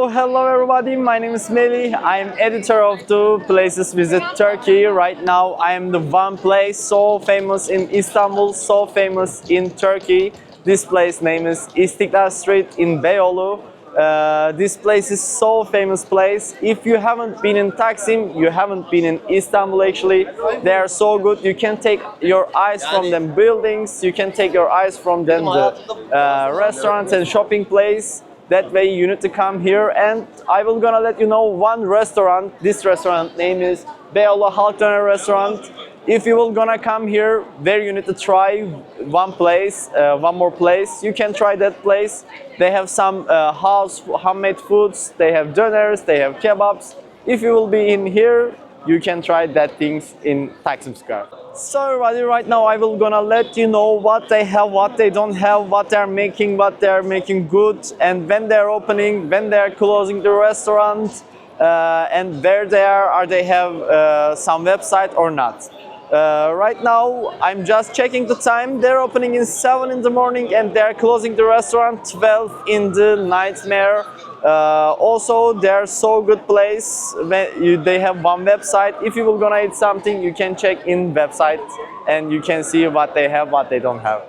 So hello everybody, my name is Melih. I'm editor of the Places Visit Turkey. Right now I am the one place so famous in Istanbul, so famous in Turkey. This place name is Istiklal Street in Beyoğlu. This place is so famous place. If you haven't been in Taksim, you haven't been in Istanbul actually. They are so good. You can take your eyes from them buildings. You can take your eyes from them the restaurants and shopping place. That way you need to come here, and I will gonna let you know one restaurant. This restaurant name is Beyoğlu Halk Döner Restaurant. If you will gonna come here, there you need to try one place, one more place. You can try that place. They have some homemade foods. They have döners, they have kebabs. If you will be in here, you can try that things in Taksim Square. So everybody, right now I will gonna let you know what they have, what they don't have, what they're making good, and when they're opening, when they're closing the restaurant, and where they are they have some website or not. Right now I'm just checking the time. They're opening in 7 in the morning and they're closing the restaurant 12 in the nightmare. Also, they're so good place. They have one website. If you will gonna eat something, you can check in website and you can see what they have, what they don't have.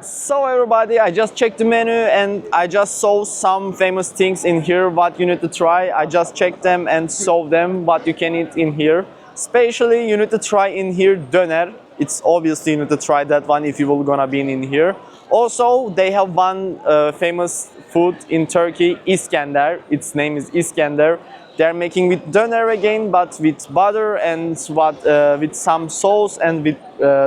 So everybody, I just checked the menu and I just saw some famous things in here what you need to try. I just checked them and saw them what you can eat in here. Especially you need to try in here döner. It's obviously you need to try that one if you will gonna be in here. Also, they have one famous food in Turkey, Iskender. Its name is Iskender. They're making with döner again, but with butter and with some sauce and with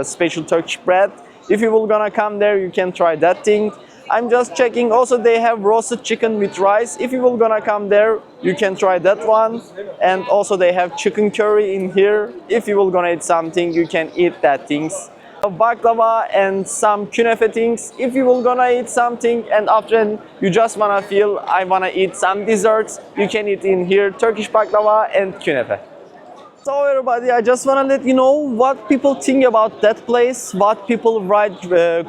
special Turkish bread. If you will gonna come there, you can try that thing. I'm just checking. Also, they have roasted chicken with rice. If you will gonna come there, you can try that one. And also, they have chicken curry in here. If you will gonna eat something, you can eat that things. Baklava and some künefe things. If you will gonna eat something and after you just wanna feel I wanna eat some desserts, you can eat in here Turkish baklava and künefe. So everybody, I just wanna let you know what people think about that place, what people write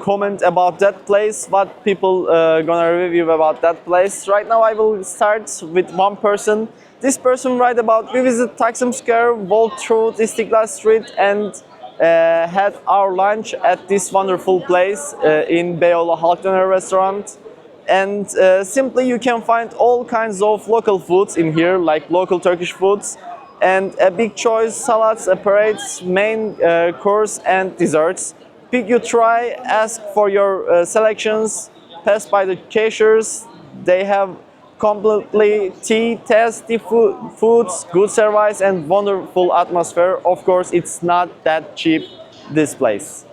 comment about that place, what people gonna review about that place. Right now I will start with one person. This person write about we visit Taksim Square, walked through Istiklal Street and had our lunch at this wonderful place in Beyoğlu Halk Döner Restaurant. And simply you can find all kinds of local foods in here, like local Turkish foods. And a big choice, salads, apparatus, main course and desserts. Pick you try, ask for your selections, pass by the cashiers. They have completely tasty foods, good service and wonderful atmosphere. Of course, it's not that cheap, this place.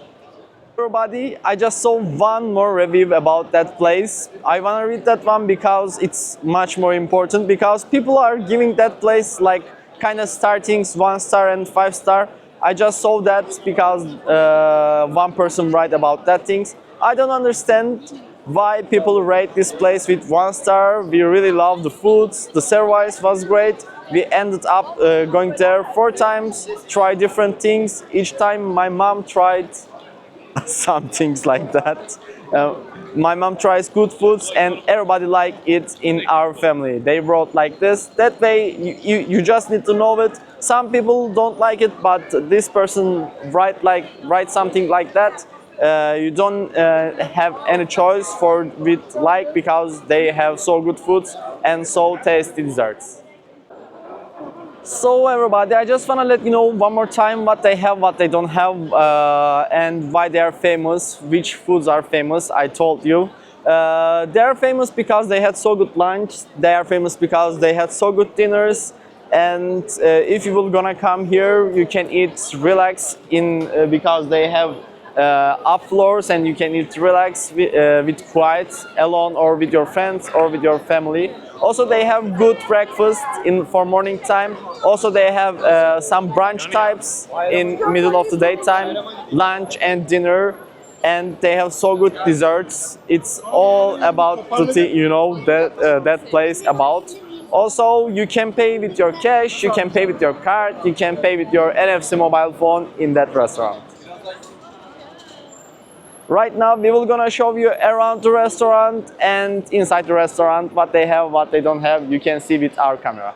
Everybody, I just saw one more review about that place. I wanna read that one because it's much more important, because people are giving that place like kind of startings 1 star and 5 star. I just saw that because one person write about that things. I don't understand why people rate this place with 1 star. We really love the foods, the service was great. We ended up going there 4 times, try different things. Each time my mom tried some things like that. My mom tries good foods and everybody like it in our family. They wrote like this. That way you just need to know it. Some people don't like it, but this person write something like that. You don't have any choice for with like, because they have so good foods and so tasty desserts. So everybody, I just want to let you know one more time what they have, what they don't have, and why they are famous, which foods are famous. I told you. They are famous because they had so good lunch. They are famous because they had so good dinners. And if you will gonna come here, you can eat relax in because they have up floors and you can eat relax with quiet, alone or with your friends or with your family. Also, they have good breakfast for morning time. Also, they have some brunch types in middle of the daytime, lunch and dinner, and they have so good desserts. It's all about the thing, you know, that place about. Also, you can pay with your cash, you can pay with your card, you can pay with your NFC mobile phone in that restaurant. Right now we will gonna show you around the restaurant and inside the restaurant what they have, what they don't have. You can see with our camera.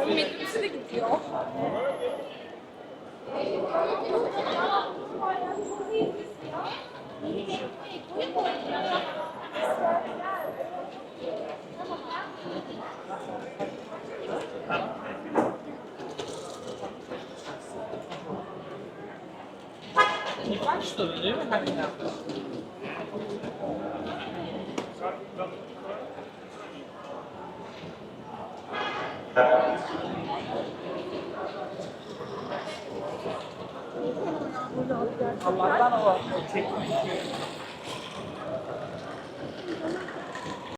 Metrobüse de gidiyor. Allah'tan o çekmiş.